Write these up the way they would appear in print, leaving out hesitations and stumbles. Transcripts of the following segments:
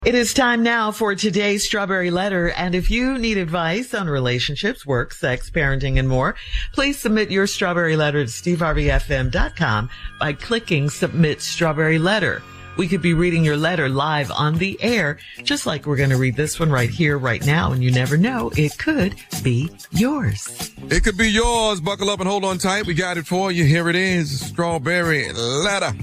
It is time now for today's Strawberry Letter, and if you need advice on relationships, work, sex, parenting, and more, please submit your Strawberry Letter to steveharveyfm.com by clicking Submit Strawberry Letter. We could be reading your letter live on the air, just like we're going to read this one right here, right now, and you never know, it could be yours. It could be yours. Buckle up and hold on tight. We got it for you. Here it is, Strawberry Letter.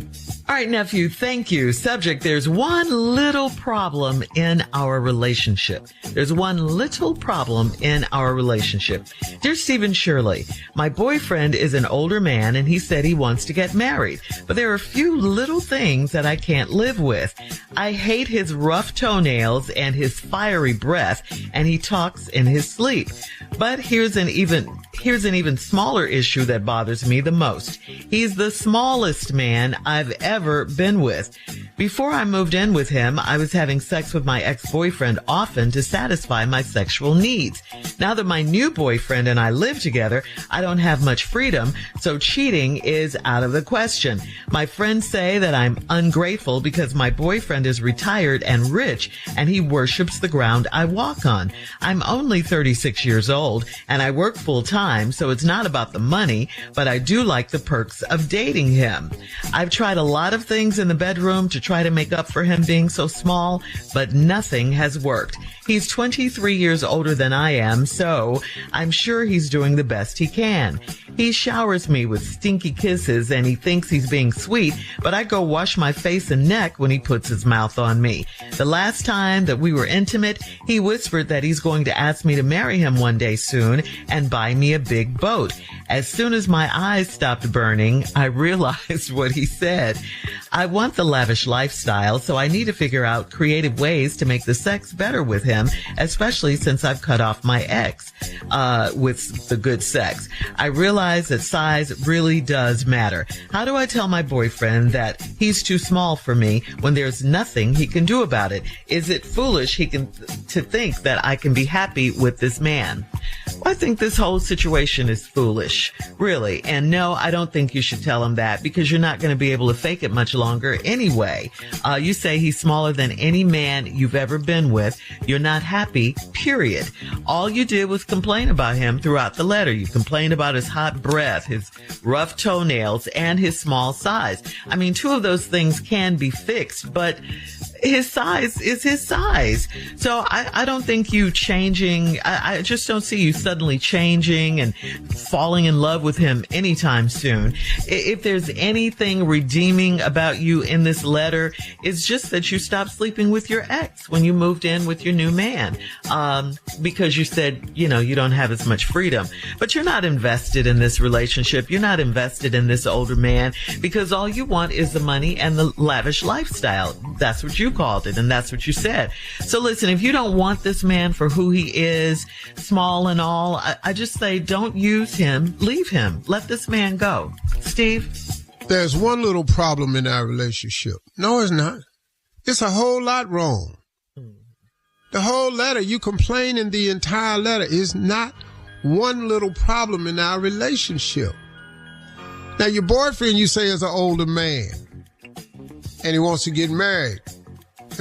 All right, nephew, thank you. Subject, there's one little problem in our relationship. There's one little problem in our relationship. Dear Stephen Shirley, my boyfriend is an older man and he said he wants to get married, but there are a few little things that I can't live with. I hate his rough toenails and his fiery breath, and he talks in his sleep. But here's an even smaller issue that bothers me the most. He's the smallest man I've ever been with. Before I moved in with him, I was having sex with my ex-boyfriend often to satisfy my sexual needs. Now that my new boyfriend and I live together, I don't have much freedom, so cheating is out of the question. My friends say that I'm ungrateful because my boyfriend is retired and rich, and he worships the ground I walk on. I'm only 36 years old, and I work full time, so it's not about the money, but I do like the perks of dating him. I've tried a lot of things in the bedroom to try to make up for him being so small, but nothing has worked. He's 23 years older than I am, so I'm sure he's doing the best he can. He showers me with stinky kisses and he thinks he's being sweet, but I go wash my face and neck when he puts his mouth on me. The last time that we were intimate, he whispered that he's going to ask me to marry him one day soon and buy me a big boat. As soon as my eyes stopped burning, I realized what he said. I want the lavish lifestyle, so I need to figure out creative ways to make the sex better with him, especially since I've cut off my ex with the good sex. I realize that size really does matter. How do I tell my boyfriend that he's too small for me when there's nothing he can do about it? Is it foolish to think that I can be happy with this man? Well, I think this whole situation is foolish, really. And no, I don't think you should tell him that because you're not going to be able to fake it much longer anyway. You say he's smaller than any man you've ever been with. You're not happy, period. All you did was complain about him throughout the letter. You complained about his hot breath, his rough toenails, and his small size. I mean, two of those things can be fixed, but his size is his size. So I don't think you changing, I just don't see you suddenly changing and falling in love with him anytime soon. If there's anything redeeming about you in this letter, it's just that you stopped sleeping with your ex when you moved in with your new man, because you said, you don't have as much freedom. But you're not invested in this relationship. You're not invested in this older man because all you want is the money and the lavish lifestyle. That's what you called it, and that's what you said. So listen, if you don't want this man for who he is, small and all, I just say don't use him, leave him, let this man go. Steve? There's one little problem in our relationship. No, it's not. It's a whole lot wrong. The whole letter, you complaining the entire letter, is not one little problem in our relationship. Now, your boyfriend, you say, is an older man, and he wants to get married.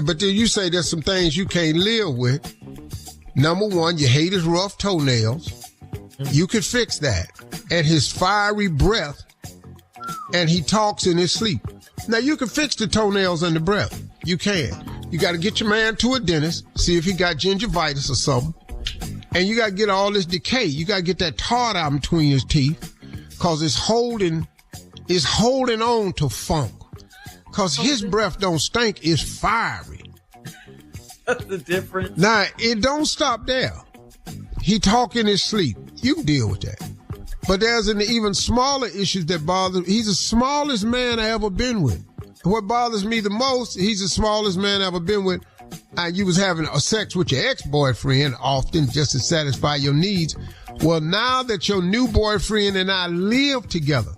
But then you say there's some things you can't live with. Number one, you hate his rough toenails. You could fix that. And his fiery breath. And he talks in his sleep. Now, you can fix the toenails and the breath. You can. You got to get your man to a dentist, see if he got gingivitis or something. And you got to get all this decay. You got to get that tar out between his teeth because it's holding on to funk. Because his breath don't stink, it's fiery. That's the difference. Now, it don't stop there. He talk in his sleep. You can deal with that. But there's an even smaller issue that bothers me. He's the smallest man I ever been with. What bothers me the most, he's the smallest man I ever been with. You was having a sex with your ex-boyfriend often just to satisfy your needs. Well, now that your new boyfriend and I live together,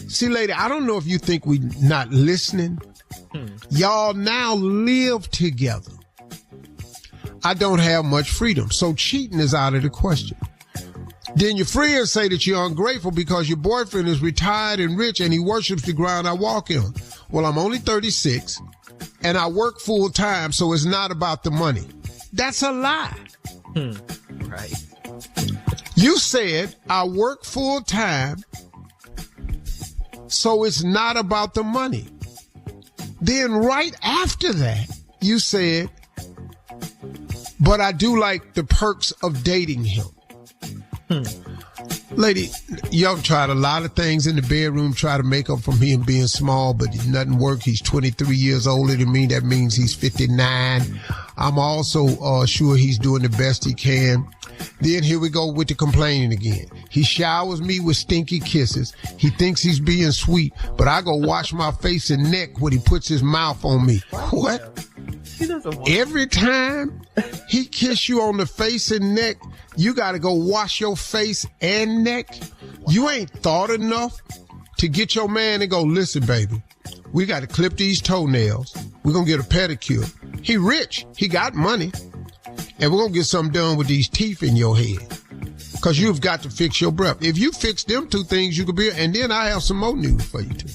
see, lady, I don't know if you think we not listening. Y'all now live together. I don't have much freedom, so cheating is out of the question. Then your friends say that you're ungrateful because your boyfriend is retired and rich and he worships the ground I walk on. Well, I'm only 36. and I work full time, so it's not about the money. That's a lie. Right. You said I work full time, so it's not about the money. Then right after that, you said, but I do like the perks of dating him. Lady, y'all tried a lot of things in the bedroom, try to make up for him being small, but nothing worked. He's 23 years older than me. That means he's 59. I'm also sure he's doing the best he can. Then here we go with the complaining again. He showers me with stinky kisses. He thinks he's being sweet, but I go wash my face and neck when he puts his mouth on me. What? Every time he kiss you on the face and neck, you got to go wash your face and neck? You ain't thought enough to get your man and go, listen, baby, we got to clip these toenails. We're going to get a pedicure. He rich. He got money. And we're going to get something done with these teeth in your head. Because you've got to fix your breath. If you fix them two things, you could be... And then I have some more news for you, too.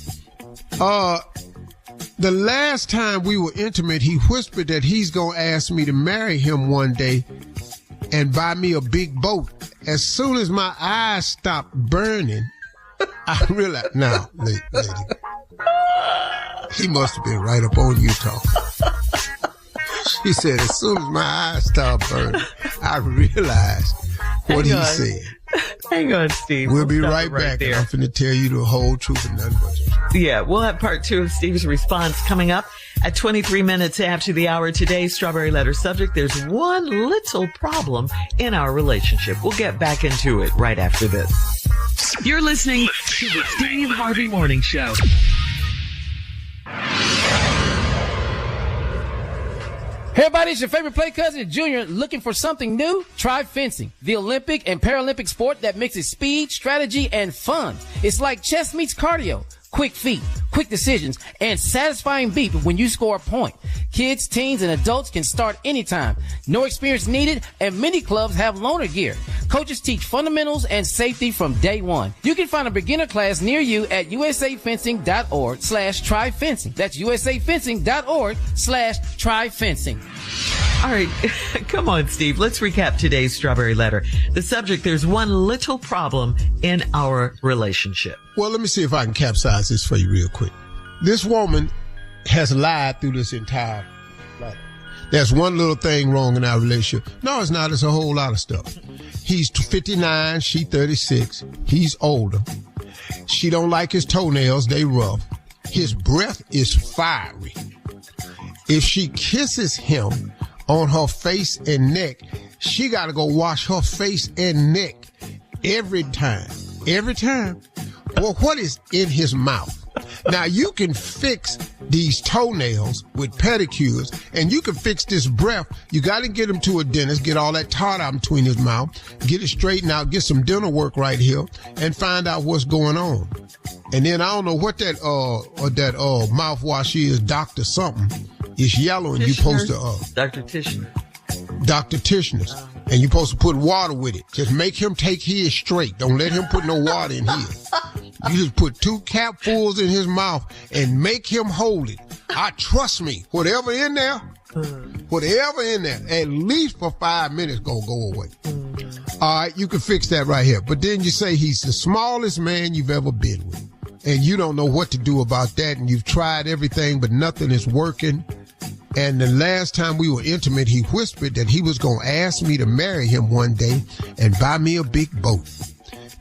The last time we were intimate, he whispered that he's going to ask me to marry him one day and buy me a big boat. As soon as my eyes stopped burning, I realized... Now, lady, he must have been right up on you talking. She said, as soon as my eyes stopped burning, I realized what he said. Hang on, Steve. We'll be right back. And I'm finna tell you the whole truth and nothing but the truth. Yeah, we'll have part 2 of Steve's response coming up at 23 minutes after the hour. Today's Strawberry Letter subject, there's one little problem in our relationship. We'll get back into it right after this. You're listening to the Steve Harvey Morning Show. Hey everybody, it's your favorite play cousin, Junior. Looking for something new? Try fencing, the Olympic and Paralympic sport that mixes speed, strategy, and fun. It's like chess meets cardio. Quick feet, quick decisions, and satisfying beat when you score a point. Kids, teens, and adults can start anytime. No experience needed, and many clubs have loaner gear. Coaches teach fundamentals and safety from day one. You can find a beginner class near you at usafencing.org/tryfencing. That's usafencing.org/tryfencing. All right, come on, Steve. Let's recap today's Strawberry Letter. The subject, there's one little problem in our relationship. Well, let me see if I can capsize this for you real quick. This woman has lied through this entire letter. There's one little thing wrong in our relationship. No, it's not. It's a whole lot of stuff. He's 59. She 36. He's older. She don't like his toenails. They rough. His breath is fiery. If she kisses him on her face and neck, she got to go wash her face and neck every time. Every time. Well, what is in his mouth? Now, you can fix these toenails with pedicures, and you can fix this breath. You got to get him to a dentist, get all that tartar out between his mouth, get it straightened out, get some dental work right here, and find out what's going on. And then I don't know what that mouthwash is, Dr. something. It's yellow, and you're supposed to... Dr. Tishner. Dr. Tishner's. And you're supposed to put water with it. Just make him take his straight. Don't let him put no water in his. You just put 2 capfuls in his mouth and make him hold it. Trust me, whatever in there, at least for 5 minutes go away. All right, you can fix that right here. But then you say he's the smallest man you've ever been with. And you don't know what to do about that. And you've tried everything, but nothing is working. And the last time we were intimate, he whispered that he was going to ask me to marry him one day and buy me a big boat.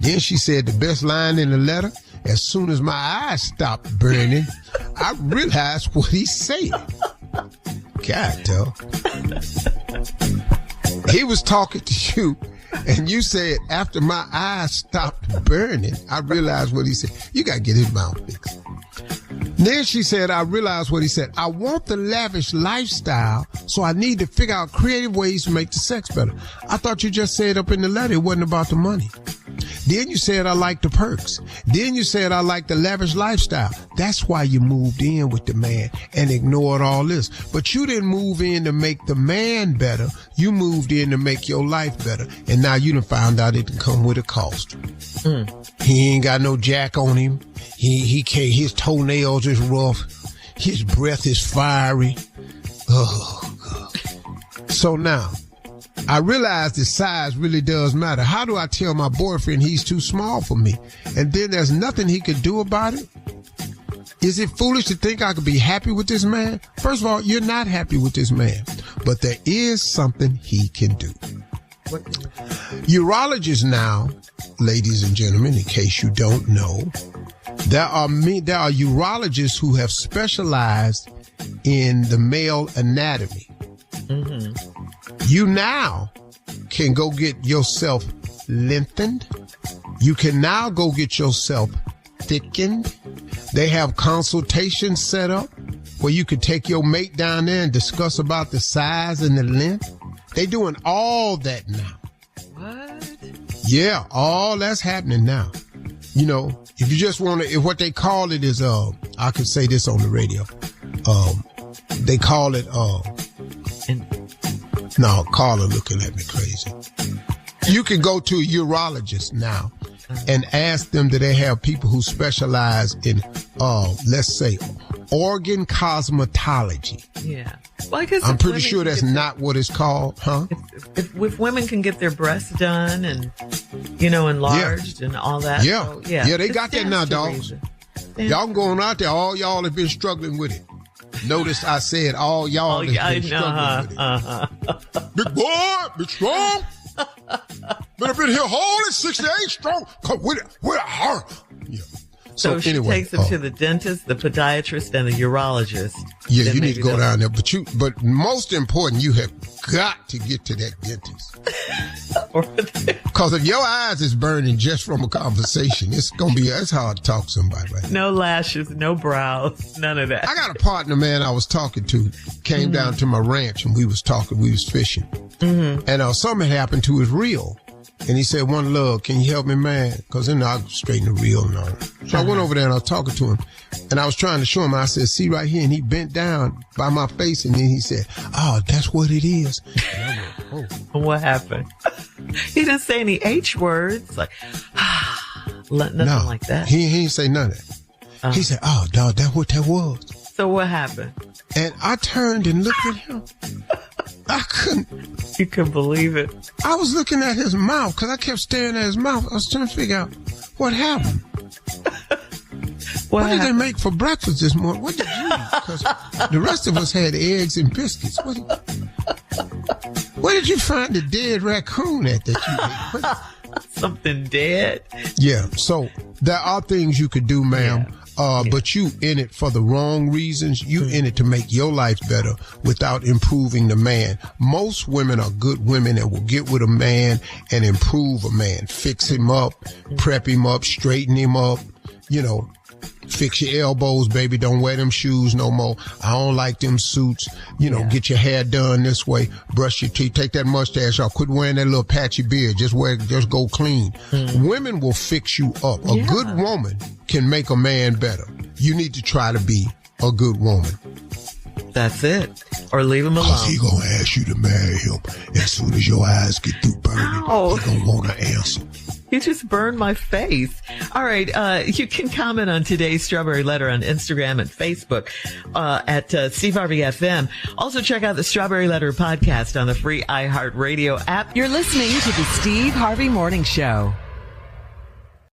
Then she said the best line in the letter, as soon as my eyes stopped burning, I realized what he said. God, dog. He was talking to you, and you said, after my eyes stopped burning, I realized what he said. You got to get his mouth fixed. Then she said, I realized what he said. I want the lavish lifestyle, so I need to figure out creative ways to make the sex better. I thought you just said up in the letter it wasn't about the money. Then you said I like the perks. Then you said I like the lavish lifestyle. That's why you moved in with the man and ignored all this. But you didn't move in to make the man better. You moved in to make your life better. And now you done found out it can come with a cost. He ain't got no jack on him. He can't, his toenails is rough. His breath is fiery. Oh, God. So now, I realize that size really does matter. How do I tell my boyfriend he's too small for me? And then there's nothing he could do about it? Is it foolish to think I could be happy with this man? First of all, you're not happy with this man. But there is something he can do. Urologists now, ladies and gentlemen, in case you don't know, there are urologists who have specialized in the male anatomy. Mm-hmm. You now can go get yourself lengthened. You can now go get yourself thickened. They have consultations set up where you could take your mate down there and discuss about the size and the length. They doing all that now. What? Yeah, all that's happening now. You know, if you just want to, if what they call it is, I could say this on the radio. They call it, no, Carla looking at me crazy. You can go to a urologist now and ask them, do they have people who specialize in, let's say, organ cosmetology? Yeah. Well, I guess I'm pretty sure that's not what it's called, huh? If women can get their breasts done and, you know, enlarged and all that. Yeah. So, yeah. Yeah, they got that now, dogs. Y'all going out there, all y'all have been struggling with it. Notice I said all y'all have been struggling with it. Big boy, big strong. But I've been here holding 68 strong. Come with it. With her. Yeah. So she anyway, takes them to the dentist, the podiatrist, and the urologist. Yeah, you need to go down there. But most important, you have got to get to that dentist. Because if your eyes is burning just from a conversation, it's hard to talk to somebody right now. No lashes, no brows, none of that. I got a partner, man, I was talking to, came down to my ranch and we was fishing. Mm-hmm. And something happened to his reel. And he said, "One love, can you help me, man?" Because then I straightened the reel and all. So I went over there and I was talking to him. And I was trying to show him. I said, "See right here." And he bent down by my face. And then he said, "Oh, that's what it is." And I went, "Oh." What happened? He didn't say any H words. Like, nothing like that. He didn't say none of that. He said, "Oh, dog, that's what that was." So what happened? And I turned and looked at him. I couldn't. You couldn't believe it. I was looking at his mouth because I kept staring at his mouth. I was trying to figure out what happened. What did they make for breakfast this morning? What did you eat? Because the rest of us had eggs and biscuits. Where did you find the dead raccoon at that you ate? Something dead? Yeah. So there are things you could do, ma'am. Yeah. But you in it for the wrong reasons. You in it to make your life better without improving the man. Most women are good women and will get with a man and improve a man. Fix him up, prep him up, straighten him up, you know, fix your elbows, baby. Don't wear them shoes no more. I don't like them suits. You know, get your hair done this way. Brush your teeth. Take that mustache off. Quit wearing that little patchy beard. Just go clean. Women will fix you up. A good woman can make a man better. You need to try to be a good woman. That's it. Or leave him alone. Because he gonna ask you to marry him as soon as your eyes get through burning. He gonna want to answer. You just burned my face. All right. You can comment on today's Strawberry Letter on Instagram and Facebook at Steve Harvey FM. Also check out the Strawberry Letter podcast on the free iHeartRadio app. You're listening to the Steve Harvey Morning Show.